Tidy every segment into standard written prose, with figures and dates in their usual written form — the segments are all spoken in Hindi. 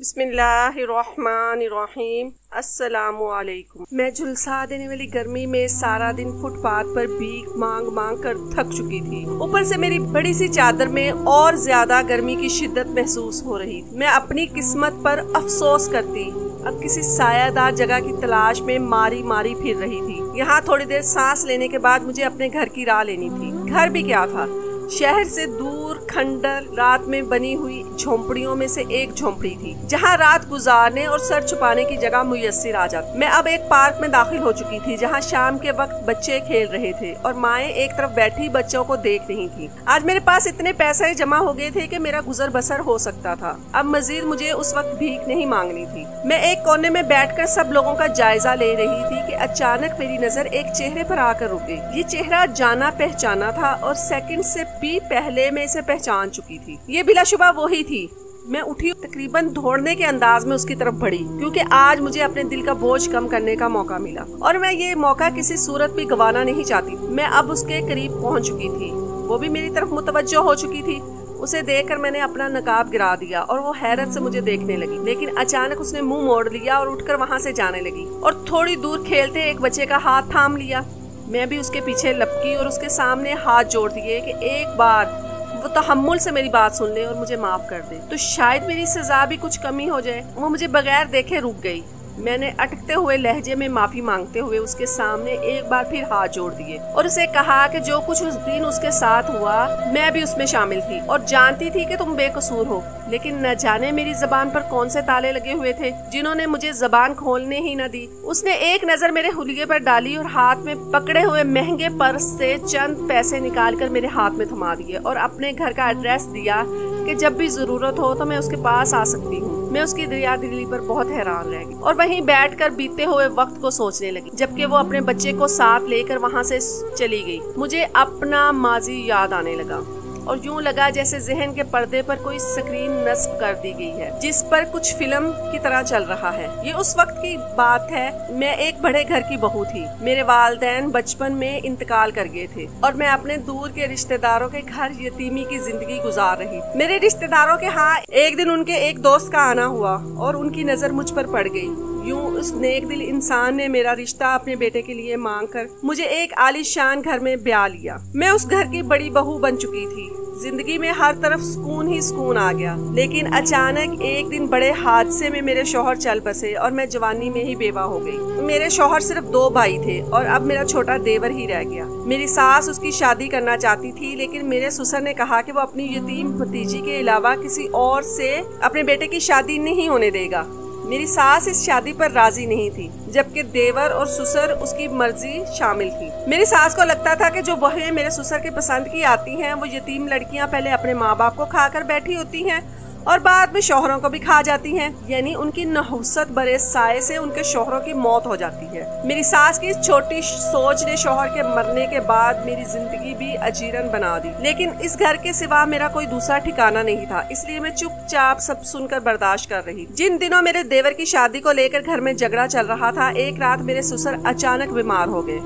बिस्मिल्लाहिर्रहमानिर्रहीम। अस्सलामुअलैकुम। मैं झुलसा देने वाली गर्मी में सारा दिन फुटपाथ पर भीख मांग मांग कर थक चुकी थी। ऊपर से मेरी बड़ी सी चादर में और ज्यादा गर्मी की शिद्दत महसूस हो रही थी। मैं अपनी किस्मत पर अफसोस करती अब किसी सायादार जगह की तलाश में मारी मारी फिर रही थी। यहाँ थोड़ी देर सांस लेने के बाद मुझे अपने घर की राह लेनी थी। घर भी क्या था, शहर से दूर खंडर रात में बनी हुई झोंपड़ियों में से एक झोंपड़ी थी, जहां रात गुजारने और सर छुपाने की जगह मुयस्सर आ जाती। मैं अब एक पार्क में दाखिल हो चुकी थी, जहां शाम के वक्त बच्चे खेल रहे थे और माएं एक तरफ बैठी बच्चों को देख रही थी। आज मेरे पास इतने पैसे जमा हो गए थे कि मेरा गुजर बसर हो सकता था। अब मजीद मुझे उस वक्त भीख नहीं मांगनी थी। मैं एक कोने में बैठकर सब लोगों का जायजा ले रही थी कि अचानक मेरी नजर एक चेहरे पर आकर रुक गई। ये चेहरा जाना पहचाना था और सेकंड से भी पहले मैं इसे पहचान चुकी थी। ये बिलाशुबा वही थी। मैं उठी, तकरीबन दौड़ने के अंदाज में उसकी तरफ बढ़ी, क्योंकि आज मुझे अपने दिल का बोझ कम करने का मौका मिला और मैं ये मौका किसी सूरत भी गंवाना नहीं चाहती। मैं अब उसके करीब पहुंच चुकी थी। वो भी मेरी तरफ मुतवज्जो हो चुकी थी। उसे देखकर मैंने अपना नकाब गिरा दिया और वो हैरत से मुझे देखने लगी, लेकिन अचानक उसने मुंह मोड़ लिया और उठकर वहाँ से जाने लगी और थोड़ी दूर खेलते एक बच्चे का हाथ थाम लिया। मैं भी उसके पीछे लपकी और उसके सामने हाथ जोड़ दिए कि एक बार वो तहम्मुल से मेरी बात सुन ले और मुझे माफ कर दे, तो शायद मेरी सजा भी कुछ कमी हो जाए। वो मुझे बगैर देखे रुक गई। मैंने अटकते हुए लहजे में माफी मांगते हुए उसके सामने एक बार फिर हाथ जोड़ दिए और उसे कहा कि जो कुछ उस दिन उसके साथ हुआ मैं भी उसमें शामिल थी और जानती थी कि तुम बेकसूर हो, लेकिन न जाने मेरी जबान पर कौन से ताले लगे हुए थे जिन्होंने मुझे जबान खोलने ही न दी। उसने एक नजर मेरे हुलिये पर डाली और हाथ में पकड़े हुए महंगे पर्स से चंद पैसे निकालकर मेरे हाथ में थमा दिए और अपने घर का एड्रेस दिया कि जब भी जरूरत हो तो मैं उसके पास आ सकती हूँ। मैं उसकी दरिया दिली पर बहुत हैरान रह गई और वहीं बैठकर बीते हुए वक्त को सोचने लगी, जबकि वो अपने बच्चे को साथ लेकर वहाँ से चली गई। मुझे अपना माजी याद आने लगा और यूं लगा जैसे जहन के पर्दे पर कोई स्क्रीन नस्ब कर दी गई है जिस पर कुछ फिल्म की तरह चल रहा है। ये उस वक्त की बात है। मैं एक बड़े घर की बहू थी। मेरे वालिदैन बचपन में इंतकाल कर गए थे और मैं अपने दूर के रिश्तेदारों के घर यतीमी की जिंदगी गुजार रही। मेरे रिश्तेदारों के यहाँ एक दिन उनके एक दोस्त का आना हुआ और उनकी नजर मुझ पर पड़ गई। यूं उस नेक दिल इंसान ने मेरा रिश्ता अपने बेटे के लिए मांगकर मुझे एक आलीशान घर में ब्याह लिया। मैं उस घर की बड़ी बहू बन चुकी थी। जिंदगी में हर तरफ सुकून ही सुकून आ गया, लेकिन अचानक एक दिन बड़े हादसे में मेरे शौहर चल बसे और मैं जवानी में ही बेवा हो गई। मेरे शौहर सिर्फ 2 भाई थे और अब मेरा छोटा देवर ही रह गया। मेरी सास उसकी शादी करना चाहती थी, लेकिन मेरे ससुर ने कहा कि वो अपनी यतीम भतीजी के अलावा किसी और से अपने बेटे की शादी नहीं होने देगा। मेरी सास इस शादी पर राजी नहीं थी, जबकि देवर और ससुर उसकी मर्जी शामिल थी। मेरी सास को लगता था कि जो बहें मेरे ससुर के पसंद की आती हैं वो यतीम लड़कियां पहले अपने माँ बाप को खाकर बैठी होती हैं और बाद में शौहरों को भी खा जाती हैं, यानी उनकी नहुसत बरे साए से उनके शौहरों की मौत हो जाती है। मेरी सास की इस छोटी सोच ने शौहर के मरने के बाद मेरी जिंदगी भी अजीरन बना दी, लेकिन इस घर के सिवा मेरा कोई दूसरा ठिकाना नहीं था, इसलिए मैं चुपचाप सब सुनकर बर्दाश्त कर रही। जिन दिनों मेरे देवर की शादी को लेकर घर में झगड़ा चल रहा था, एक रात मेरे ससुर अचानक बीमार हो गए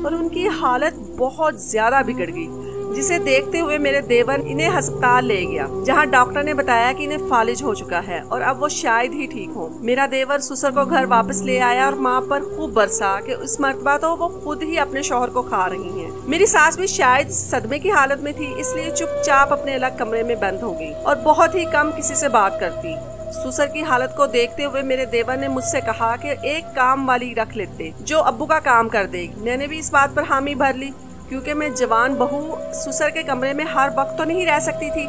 और उनकी हालत बहुत ज्यादा बिगड़ गई, जिसे देखते हुए मेरे देवर इन्हें अस्पताल ले गया, जहां डॉक्टर ने बताया कि इन्हें फालिज हो चुका है और अब वो शायद ही ठीक हो। मेरा देवर ससुर को घर वापस ले आया और माँ पर खूब बरसा कि इस मर्तबा तो वो खुद ही अपने शौहर को खा रही हैं। मेरी सास भी शायद सदमे की हालत में थी, इसलिए चुपचाप अपने अलग कमरे में बंद हो गई और बहुत ही कम किसी से बात करती। ससुर की हालत को देखते हुए मेरे देवर ने मुझसे कहा कि एक काम वाली रख लेते जो अब्बू का काम कर देगी। मैंने भी इस बात पर हामी भर ली, क्योंकि मैं जवान बहू ससुर के कमरे में हर वक्त तो नहीं रह सकती थी,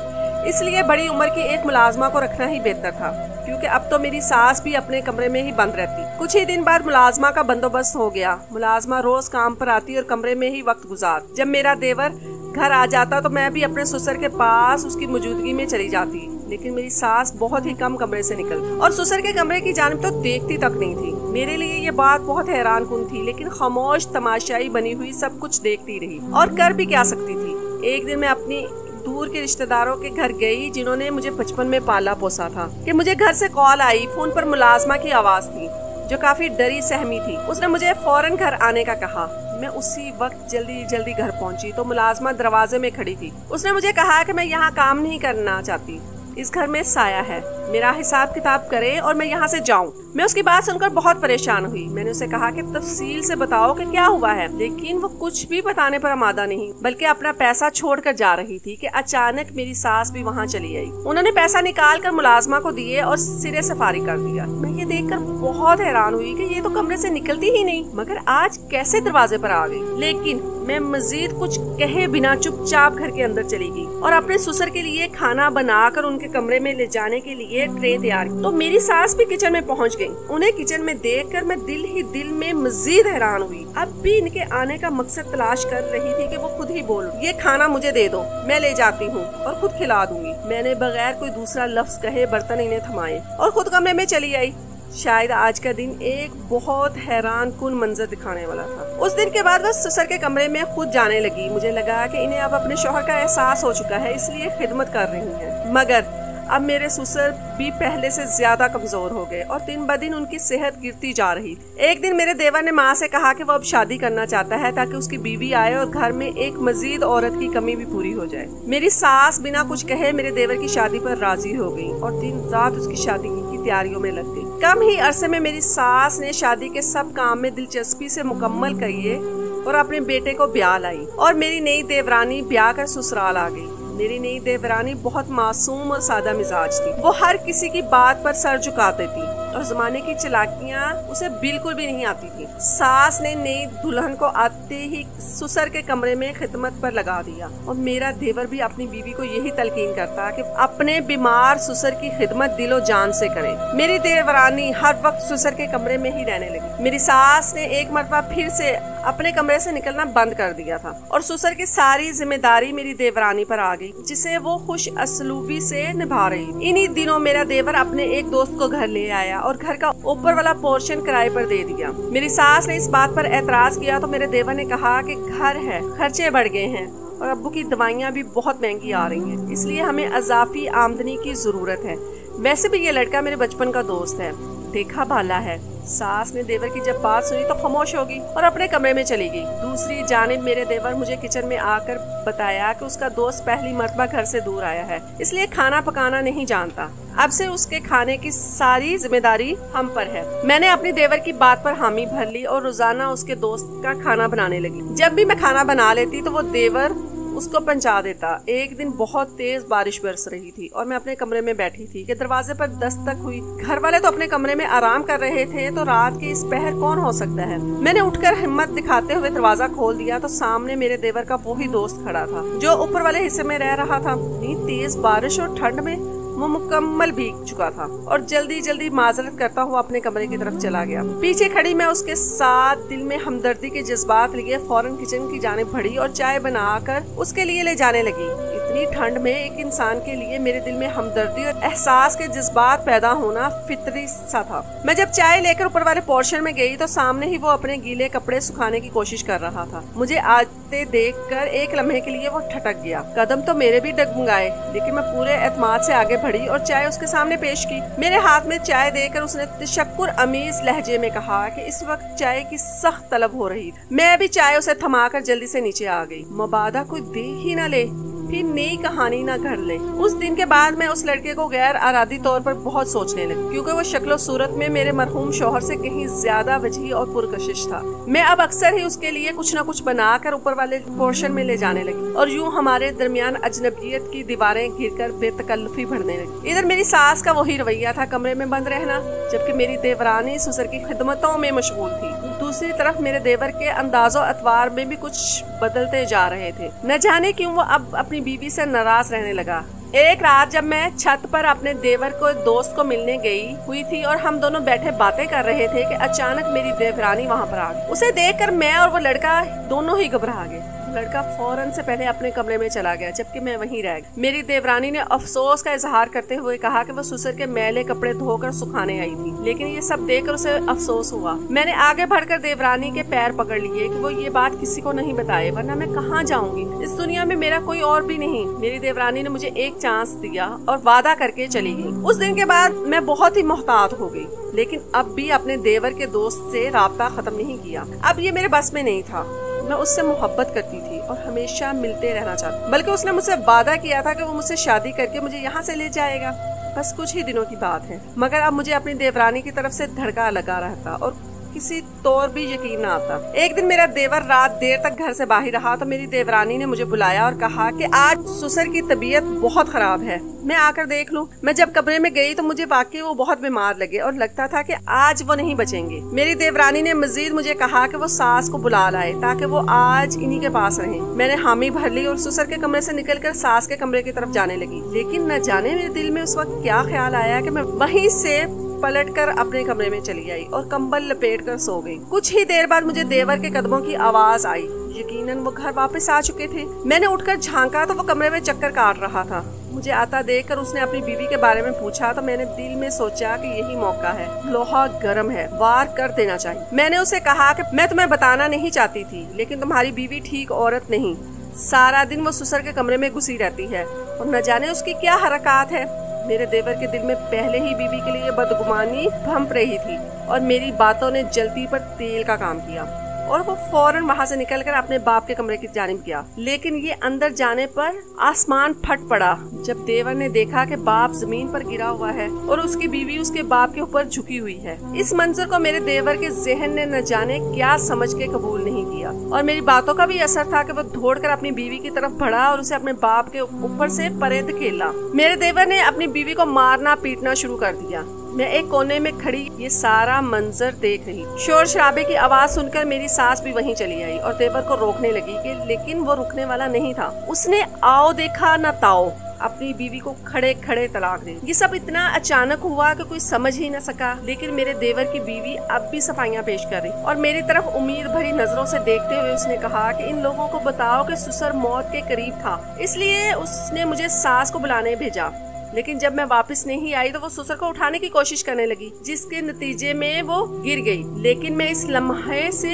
इसलिए बड़ी उम्र की एक मुलाजमा को रखना ही बेहतर था, क्योंकि अब तो मेरी सास भी अपने कमरे में ही बंद रहती। कुछ ही दिन बाद मुलाजमा का बंदोबस्त हो गया। मुलाजमा रोज काम पर आती और कमरे में ही वक्त गुजार। जब मेरा देवर घर आ जाता तो मैं भी अपने ससुर के पास उसकी मौजूदगी में चली जाती, लेकिन मेरी सास बहुत ही कम कमरे से निकलती और ससुर के कमरे की जानिब तो देखती तक नहीं थी। मेरे लिए ये बात बहुत हैरान कुन थी, लेकिन खामोश तमाशाई बनी हुई सब कुछ देखती रही और कर भी क्या सकती थी। एक दिन मैं अपनी दूर के रिश्तेदारों के घर गई, जिन्होंने मुझे बचपन में पाला पोसा था, कि मुझे घर से कॉल आई। फोन पर मुलाजमा की आवाज थी जो काफी डरी सहमी थी। उसने मुझे फौरन घर आने का कहा। मैं उसी वक्त जल्दी जल्दी घर पहुंची तो मुलाजमा दरवाजे में खड़ी थी। उसने मुझे कहा कि मैं यहाँ काम नहीं करना चाहती, इस घर में साया है। मेरा हिसाब किताब करे और मैं यहाँ से जाऊँ। मैं उसकी बात सुनकर बहुत परेशान हुई। मैंने उसे कहा कि तफसील से बताओ कि क्या हुआ है, लेकिन वो कुछ भी बताने पर आमादा नहीं, बल्कि अपना पैसा छोड़कर जा रही थी कि अचानक मेरी सास भी वहाँ चली आई। उन्होंने पैसा निकाल कर मुलाजमा को दिए और सिरे से फारिग कर दिया। मैं ये देखकर बहुत हैरान हुई कि ये तो कमरे से निकलती ही नहीं, मगर आज कैसे दरवाजे पर आ गई। लेकिन मैं मजीद कुछ कहे बिना चुपचाप घर के अंदर चली गई और अपने ससुर के लिए खाना बनाकर उनके कमरे में ले जाने के लिए ट्रे तैयार की। तो मेरी सास भी किचन में पहुंच गई। उन्हें किचन में देखकर मैं दिल ही दिल में मजीद हैरान हुई। अब भी इनके आने का मकसद तलाश कर रही थी कि वो खुद ही बोल, ये खाना मुझे दे दो, मैं ले जाती हूँ और खुद खिला दूंगी। मैंने बगैर कोई दूसरा लफ्ज कहे बर्तन इन्हें थमाए और खुद कमरे में चली आई। शायद आज का दिन एक बहुत हैरान कुन मंजर दिखाने वाला था। उस दिन के बाद वह ससुर के कमरे में खुद जाने लगी। मुझे लगा कि इन्हें अब अपने शौहर का एहसास हो चुका है, इसलिए खिदमत कर रही हैं। मगर अब मेरे ससुर भी पहले से ज्यादा कमजोर हो गए और दिन ब दिन उनकी सेहत गिरती जा रही। एक दिन मेरे देवर ने माँ से कहा कि वो अब शादी करना चाहता है ताकि उसकी बीवी आए और घर में एक मजीद औरत की कमी भी पूरी हो जाए। मेरी सास बिना कुछ कहे मेरे देवर की शादी पर राजी हो गई और दिन रात उसकी शादी की तैयारियों में लग गई। कम ही अरसे में मेरी सास ने शादी के सब काम में दिलचस्पी से मुकम्मल किए और अपने बेटे को ब्याह लाई और मेरी नई देवरानी ब्याह कर ससुराल आ गई। मेरी नई देवरानी बहुत मासूम और सादा मिजाज थी। वो हर किसी की बात पर सर झुका देती और जमाने की चालाकियां उसे बिल्कुल भी नहीं आती थी। सास ने नई दुल्हन को आते ही ससुर के कमरे में खिदमत पर लगा दिया और मेरा देवर भी अपनी बीवी को यही तलकीन करता कि अपने बीमार ससुर की खिदमत दिलो जान से करे। मेरी देवरानी हर वक्त ससुर के कमरे में ही रहने लगी। मेरी सास ने एक मरतबा फिर से अपने कमरे से निकलना बंद कर दिया था और ससुर की सारी जिम्मेदारी मेरी देवरानी पर आ गई, जिसे वो खुश असलूबी से निभा रही। इन्हीं दिनों मेरा देवर अपने एक दोस्त को घर ले आया और घर का ऊपर वाला पोर्शन किराए पर दे दिया। मेरी सास ने इस बात पर एतराज किया तो मेरे देवर ने कहा कि घर है, खर्चे बढ़ गए हैं और अब्बू की दवाइयाँ भी बहुत महंगी आ रही हैं, इसलिए हमें अजाफी आमदनी की जरूरत है। वैसे भी ये लड़का मेरे बचपन का दोस्त है, देखा भाला है। सास ने देवर की जब बात सुनी तो खामोश हो गई और अपने कमरे में चली गई। दूसरी जानिब मेरे देवर मुझे किचन में आकर बताया कि उसका दोस्त पहली मर्तबा घर से दूर आया है, इसलिए खाना पकाना नहीं जानता। अब से उसके खाने की सारी जिम्मेदारी हम पर है। मैंने अपनी देवर की बात पर हामी भर ली और रोजाना उसके दोस्त का खाना बनाने लगी। जब भी मैं खाना बना लेती तो वो देवर उसको पहुंचा देता। एक दिन बहुत तेज बारिश बरस रही थी और मैं अपने कमरे में बैठी थी कि दरवाजे पर दस्तक हुई। घर वाले तो अपने कमरे में आराम कर रहे थे, तो रात के इस पहर कौन हो सकता है। मैंने उठकर हिम्मत दिखाते हुए दरवाजा खोल दिया तो सामने मेरे देवर का वही दोस्त खड़ा था जो ऊपर वाले हिस्से में रह रहा था। इतनी तेज बारिश और ठंड में वो मुकम्मल भीग चुका था और जल्दी जल्दी माजरत करता हुआ अपने कमरे की तरफ चला गया। पीछे खड़ी मैं उसके साथ दिल में हमदर्दी के जज्बात लिए फौरन किचन की जानिब बढ़ी और चाय बनाकर उसके लिए ले जाने लगी। इतनी ठंड में एक इंसान के लिए मेरे दिल में हमदर्दी और एहसास के जज्बात पैदा होना फितरी सा था। मैं जब चाय लेकर ऊपर वाले पोर्शन में गई तो सामने ही वो अपने गीले कपड़े सुखाने की कोशिश कर रहा था। मुझे आते देखकर एक लम्हे के लिए वो ठटक गया। कदम तो मेरे भी डगमगाए, लेकिन मैं पूरे एतमाद से आगे बढ़ी और चाय उसके सामने पेश की। मेरे हाथ में चाय देकर उसने तशक्कुर अमीज लहजे में कहा कि इस वक्त चाय की सख्त तलब हो रही थी। मैं भी चाय उसे थमाकर जल्दी से नीचे आ गई। मबादा कोई दे ही न ले, फिर नई कहानी न घर ले। उस दिन के बाद मैं उस लड़के को गैर अरादी तौर पर बहुत सोचने लगी, क्योंकि वो शक्लो सूरत में मेरे मरहूम शौहर से कहीं ज्यादा वजही और पुरकशिश था। मैं अब अक्सर ही उसके लिए कुछ न कुछ बनाकर ऊपर वाले पोर्शन में ले जाने लगी और यूं हमारे दरमियान अजनबियत की दीवारें गिरकर बेतकल्लुफी बढ़ने लगी। इधर मेरी सास का वही रवैया था, कमरे में बंद रहना, जबकि मेरी देवरानी ससुर की खिदमतों में मशगूल थी। दूसरी तरफ मेरे देवर के अंदाजो अतवार में भी कुछ बदलते जा रहे थे। न जाने क्यों वो अब अपनी बीवी से नाराज रहने लगा। एक रात जब मैं छत पर अपने देवर को दोस्त को मिलने गई हुई थी और हम दोनों बैठे बातें कर रहे थे कि अचानक मेरी देवरानी वहाँ पर आ गई। उसे देखकर मैं और वो लड़का दोनों ही घबरा गए। लड़का फौरन से पहले अपने कमरे में चला गया, जबकि मैं वहीं रह गई। मेरी देवरानी ने अफसोस का इजहार करते हुए कहा कि वो ससुर के मैले कपड़े धोकर सुखाने आई थी, लेकिन ये सब देखकर उसे अफसोस हुआ। मैंने आगे बढ़कर देवरानी के पैर पकड़ लिए कि वो ये बात किसी को नहीं बताए, वरना मैं कहाँ जाऊंगी। इस दुनिया में मेरा कोई और भी नहीं। मेरी देवरानी ने मुझे एक चांस दिया और वादा करके चली गई। उस दिन के बाद मैं बहुत ही मोहतात हो गई, लेकिन अब भी अपने देवर के दोस्त से राब्ता खत्म नहीं किया। अब ये मेरे बस में नहीं था। मैं उससे मोहब्बत करती थी और हमेशा मिलते रहना चाहती, बल्कि उसने मुझसे वादा किया था कि वो मुझसे शादी करके मुझे यहाँ से ले जाएगा। बस कुछ ही दिनों की बात है, मगर अब मुझे अपनी देवरानी की तरफ से धड़का लगा रहता और किसी तौर भी यकीन ना आता। एक दिन मेरा देवर रात देर तक घर से बाहर रहा तो मेरी देवरानी ने मुझे बुलाया और कहा कि आज ससुर की तबीयत बहुत खराब है, मैं आकर देख लूं। मैं जब कमरे में गई तो मुझे वाकई वो बहुत बीमार लगे और लगता था कि आज वो नहीं बचेंगे। मेरी देवरानी ने मजीद मुझे कहा कि वो सास को बुला लाए ताकि वो आज इन्हीं के पास रहें। मैंने हामी भर ली और ससुर के कमरे से निकलकर सास के कमरे की तरफ जाने लगी, लेकिन न जाने मेरे दिल में उस वक्त क्या ख्याल आया कि मैं वहीं से पलटकर अपने कमरे में चली आई और कंबल लपेट कर सो गई। कुछ ही देर बाद मुझे देवर के कदमों की आवाज आई। यकीनन वो घर वापस आ चुके थे। मैंने उठकर झांका तो वो कमरे में चक्कर काट रहा था। मुझे आता देखकर उसने अपनी बीवी के बारे में पूछा तो मैंने दिल में सोचा कि यही मौका है, लोहा गर्म है, वार कर देना चाहिए। मैंने उसे कहा कि मैं तुम्हें बताना नहीं चाहती थी, लेकिन तुम्हारी बीवी ठीक औरत नहीं। सारा दिन वो ससुर के कमरे में घुसी रहती है और न जाने उसकी क्या हरकत है। मेरे देवर के दिल में पहले ही बीवी के लिए बदगुमानी भंप रही थी और मेरी बातों ने जल्दी पर तेल का काम किया और वो फौरन वहाँ से निकलकर अपने बाप के कमरे की जानिब गया। लेकिन ये अंदर जाने पर आसमान फट पड़ा जब देवर ने देखा कि बाप जमीन पर गिरा हुआ है और उसकी बीवी उसके बाप के ऊपर झुकी हुई है। इस मंजर को मेरे देवर के जहन ने न जाने क्या समझ के कबूल नहीं किया और मेरी बातों का भी असर था कि वो दौड़कर अपनी बीवी की तरफ बढ़ा और उसे अपने बाप के ऊपर से परे धकेला। मेरे देवर ने अपनी बीवी को मारना पीटना शुरू कर दिया। मैं एक कोने में खड़ी ये सारा मंजर देख रही। शोर शराबे की आवाज सुनकर मेरी सास भी वहीं चली आई और देवर को रोकने लगी लेकिन वो रुकने वाला नहीं था। उसने आओ देखा न ताओ अपनी बीवी को खड़े खड़े तलाक दी। ये सब इतना अचानक हुआ कि कोई समझ ही न सका, लेकिन मेरे देवर की बीवी अब भी सफाइयां पेश कर रही और मेरी तरफ उम्मीद भरी नजरों से देखते हुए उसने कहा कि इन लोगों को बताओ कि ससुर मौत के करीब था, इसलिए उसने मुझे सास को बुलाने भेजा। लेकिन जब मैं वापस नहीं आई तो वो ससुर को उठाने की कोशिश करने लगी, जिसके नतीजे में वो गिर गई। लेकिन मैं इस लम्हे से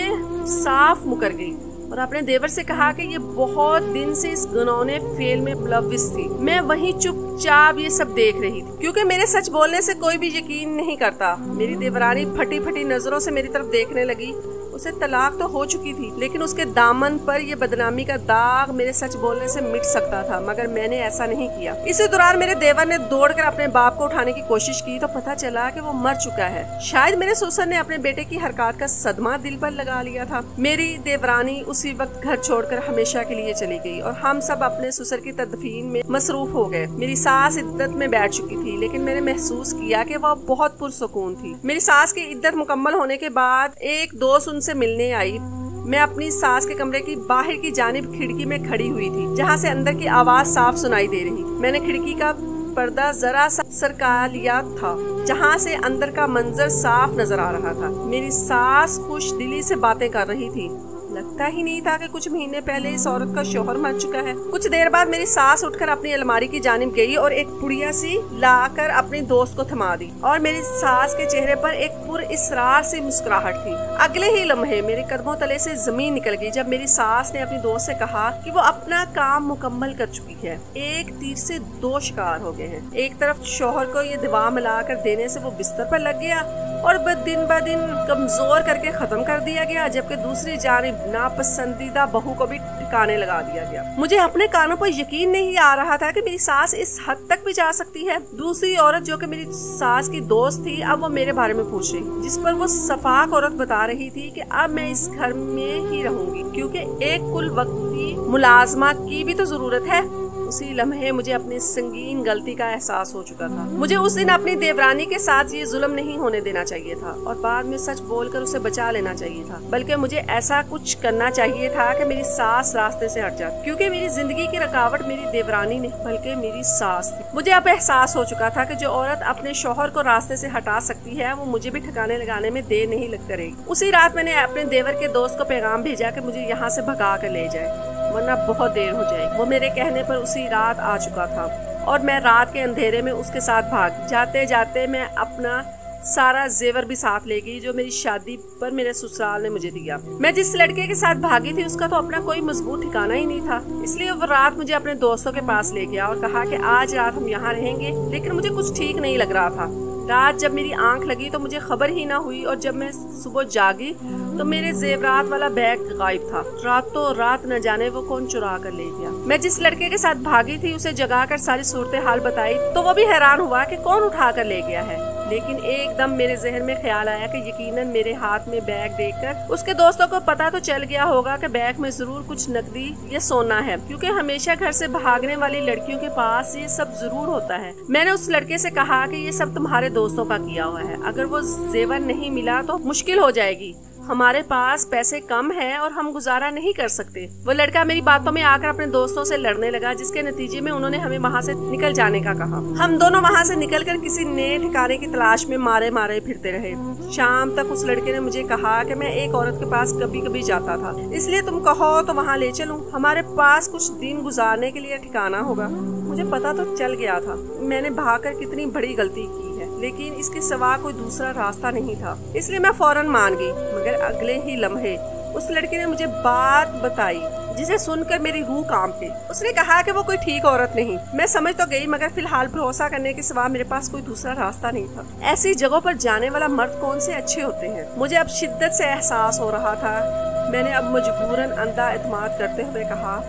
साफ मुकर गई और अपने देवर से कहा कि ये बहुत दिन से इस घिनौने फेल में मुलव्विस थी। मैं वहीं चुपचाप ये सब देख रही थी क्योंकि मेरे सच बोलने से कोई भी यकीन नहीं करता। मेरी देवरानी फटी फटी नजरों से मेरी तरफ देखने लगी। उसे तलाक तो हो चुकी थी, लेकिन उसके दामन पर यह बदनामी का दाग मेरे सच बोलने से मिट सकता था, मगर मैंने ऐसा नहीं किया। इसी दौरान मेरे देवर ने दौड़कर अपने बाप को उठाने की कोशिश की तो पता चला कि वो मर चुका है। शायद मेरे ससुर ने अपने बेटे की हरकत का सदमा दिल पर लगा लिया था। मेरी देवरानी उसी वक्त घर छोड़कर हमेशा के लिए चली गई और हम सब अपने ससुर की तदफीन में मसरूफ हो गए। मेरी सास इद्दत में बैठ चुकी थी, लेकिन मैंने महसूस किया कि वह बहुत पुरसुकून थी। मेरी सास की इद्दत मुकम्मल होने के बाद एक दोस्त से मिलने आई। मैं अपनी सास के कमरे की बाहर की जानिब खिड़की में खड़ी हुई थी, जहाँ से अंदर की आवाज साफ सुनाई दे रही। मैंने खिड़की का पर्दा जरा सा सरका लिया था, जहाँ से अंदर का मंजर साफ नजर आ रहा था। मेरी सास खुश दिली से बातें कर रही थी। लगता ही नहीं था कि कुछ महीने पहले इस औरत का शौहर मर चुका है। कुछ देर बाद मेरी सास उठकर अपनी अलमारी की जानिब गई और एक पुड़िया सी लाकर अपने दोस्त को थमा दी और मेरी सास के चेहरे पर एक पुरइसरार सी मुस्कुराहट थी। अगले ही लम्हे मेरे कदमों तले से जमीन निकल गई जब मेरी सास ने अपनी दोस्त से कहा कि वो अपना काम मुकम्मल कर चुकी है। एक तीर से दो शिकार हो गए हैं। एक तरफ शौहर को ये दवा मिलाकर देने से वो बिस्तर पर लग गया और दिन ब दिन कमजोर करके खत्म कर दिया गया, जबकि दूसरी जानिब नापसंदीदा बहू को भी ठिकाने लगा दिया गया। मुझे अपने कानों पर यकीन नहीं आ रहा था कि मेरी सास इस हद तक भी जा सकती है। दूसरी औरत जो कि मेरी सास की दोस्त थी, अब वो मेरे बारे में पूछ रही, जिस पर वो सफाक औरत बता रही थी कि अब मैं इस घर में ही रहूंगी क्योंकि एक कुल वक्ती मुलाजमा की भी तो जरूरत है। उसी लम्हे मुझे अपनी संगीन गलती का एहसास हो चुका था। मुझे उस दिन अपनी देवरानी के साथ ये जुल्म नहीं होने देना चाहिए था और बाद में सच बोलकर उसे बचा लेना चाहिए था, बल्कि मुझे ऐसा कुछ करना चाहिए था कि मेरी सास रास्ते से हट जाए, क्योंकि मेरी जिंदगी की रुकावट मेरी देवरानी नहीं बल्कि मेरी सास थी। मुझे अब एहसास हो चुका था कि जो औरत अपने शौहर को रास्ते से हटा सकती है वो मुझे भी ठिकाने लगाने में देर नहीं लग करेगी। उसी रात मैंने अपने देवर के दोस्त को पैगाम भेजा कि मुझे यहाँ से भगा कर ले जाए वरना बहुत देर हो जाएगी। वो मेरे कहने पर उसी रात आ चुका था और मैं रात के अंधेरे में उसके साथ भाग। जाते जाते मैं अपना सारा जेवर भी साथ ले गई जो मेरी शादी पर मेरे ससुराल ने मुझे दिया। मैं जिस लड़के के साथ भागी थी उसका तो अपना कोई मजबूत ठिकाना ही नहीं था, इसलिए वो रात मुझे अपने दोस्तों के पास ले गया और कहा कि आज रात हम यहाँ रहेंगे, लेकिन मुझे कुछ ठीक नहीं लग रहा था। रात जब मेरी आंख लगी तो मुझे खबर ही ना हुई, और जब मैं सुबह जागी तो मेरे जेवरात वाला बैग गायब था। रातों रात न जाने वो कौन चुरा कर ले गया। मैं जिस लड़के के साथ भागी थी उसे जगाकर सारी सूरत हाल बताई तो वो भी हैरान हुआ कि कौन उठा कर ले गया है। लेकिन एकदम मेरे जहन में ख्याल आया कि यकीनन मेरे हाथ में बैग देखकर उसके दोस्तों को पता तो चल गया होगा कि बैग में जरूर कुछ नकदी या सोना है, क्योंकि हमेशा घर से भागने वाली लड़कियों के पास ये सब जरूर होता है। मैंने उस लड़के से कहा कि ये सब तुम्हारे दोस्तों का किया हुआ है, अगर वो जेवर नहीं मिला तो मुश्किल हो जाएगी, हमारे पास पैसे कम हैं और हम गुजारा नहीं कर सकते। वो लड़का मेरी बातों में आकर अपने दोस्तों से लड़ने लगा, जिसके नतीजे में उन्होंने हमें वहाँ से निकल जाने का कहा। हम दोनों वहाँ से निकलकर किसी नए ठिकाने की तलाश में मारे मारे फिरते रहे। शाम तक उस लड़के ने मुझे कहा कि मैं एक औरत के पास कभी कभी जाता था, इसलिए तुम कहो तो वहाँ ले चलूं, हमारे पास कुछ दिन गुजारने के लिए ठिकाना होगा। मुझे पता तो चल गया था मैंने भागकर कितनी बड़ी गलती की है, लेकिन इसके सिवा कोई दूसरा रास्ता नहीं था, इसलिए मैं फौरन मान गई। मगर अगले ही लम्हे उस लड़के ने मुझे बात बताई जिसे सुनकर मेरी रूह कांपी। उसने कहा कि वो कोई ठीक औरत नहीं। मैं समझ तो गई, मगर फिलहाल भरोसा करने के सिवा मेरे पास कोई दूसरा रास्ता नहीं था। ऐसी जगहों पर जाने वाला मर्द कौन से अच्छे होते हैं। मुझे अब शिद्दत से एहसास हो रहा था। मैंने अब मजबूरन अंधा एतमाद करते हुए कहा,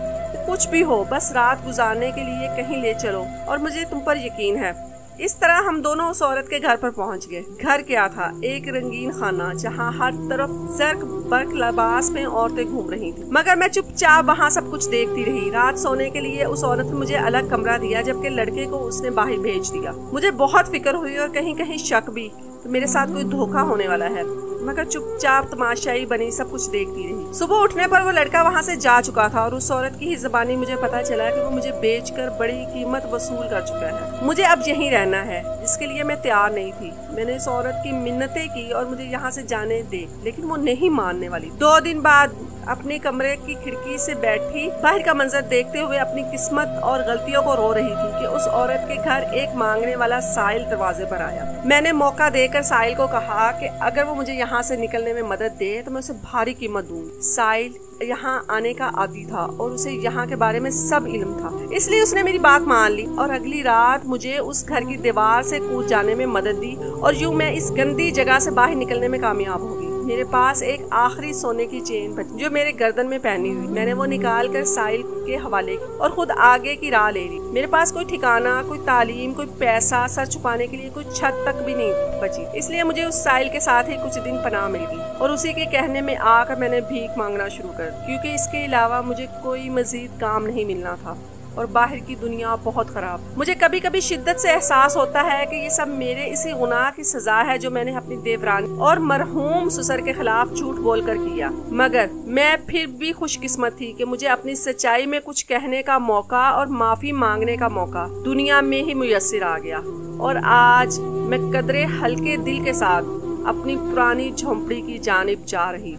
कुछ भी हो, बस रात गुजारने के लिए कहीं ले चलो और मुझे तुम पर यकीन है। इस तरह हम दोनों उस औरत के घर पर पहुंच गए। घर क्या था, एक रंगीन खाना जहां हर तरफ जर्क बर्क लिबास में औरतें घूम रही थी, मगर मैं चुपचाप वहां सब कुछ देखती रही। रात सोने के लिए उस औरत ने मुझे अलग कमरा दिया, जबकि लड़के को उसने बाहर भेज दिया। मुझे बहुत फिक्र हुई और कहीं कहीं शक भी तो मेरे साथ कोई धोखा होने वाला है, मगर चुपचाप तमाशाई बनी सब कुछ देखती रही। सुबह उठने पर वो लड़का वहाँ से जा चुका था और उस औरत की ही ज़बानी मुझे पता चला कि वो मुझे बेचकर बड़ी कीमत वसूल कर चुका है। मुझे अब यहीं रहना है, जिसके लिए मैं तैयार नहीं थी। मैंने इस औरत की मिन्नतें की और मुझे यहाँ से जाने दे, लेकिन वो नहीं मानने वाली। 2 दिन बाद अपने कमरे की खिड़की से बैठी बाहर का मंजर देखते हुए अपनी किस्मत और गलतियों को रो रही थी कि उस औरत के घर एक मांगने वाला साहिल दरवाजे पर आया। मैंने मौका देकर साहिल को कहा कि अगर वो मुझे यहाँ से निकलने में मदद दे तो मैं उसे भारी कीमत दूंगी। साहिल यहाँ आने का आदी था और उसे यहाँ के बारे में सब इल्म था, इसलिए उसने मेरी बात मान ली और अगली रात मुझे उस घर की दीवार से कूद जाने में मदद दी और यूं मैं इस गंदी जगह से बाहर निकलने में कामयाब हो गई। मेरे पास एक आखिरी सोने की चेन बची जो मेरे गर्दन में पहनी हुई। मैंने वो निकाल कर साहिल के हवाले की और खुद आगे की राह ले ली। मेरे पास कोई ठिकाना, कोई तालीम, कोई पैसा, सर छुपाने के लिए कोई छत तक भी नहीं बची, इसलिए मुझे उस साहिल के साथ ही कुछ दिन पनाह मिल गई और उसी के कहने में आकर मैंने भीख मांगना शुरू कर, क्योंकि इसके अलावा मुझे कोई मजीद काम नहीं मिलना था और बाहर की दुनिया बहुत खराब। मुझे कभी कभी शिद्दत से एहसास होता है कि ये सब मेरे इसी गुनाह की सजा है जो मैंने अपनी देवरानी और मरहूम ससुर के खिलाफ झूठ बोलकर किया। मगर मैं फिर भी खुशकिस्मत थी कि मुझे अपनी सच्चाई में कुछ कहने का मौका और माफी मांगने का मौका दुनिया में ही मुयस्सर आ गया और आज मैं कदरे हल्के दिल के साथ अपनी पुरानी झोंपड़ी की जानिब जा रही।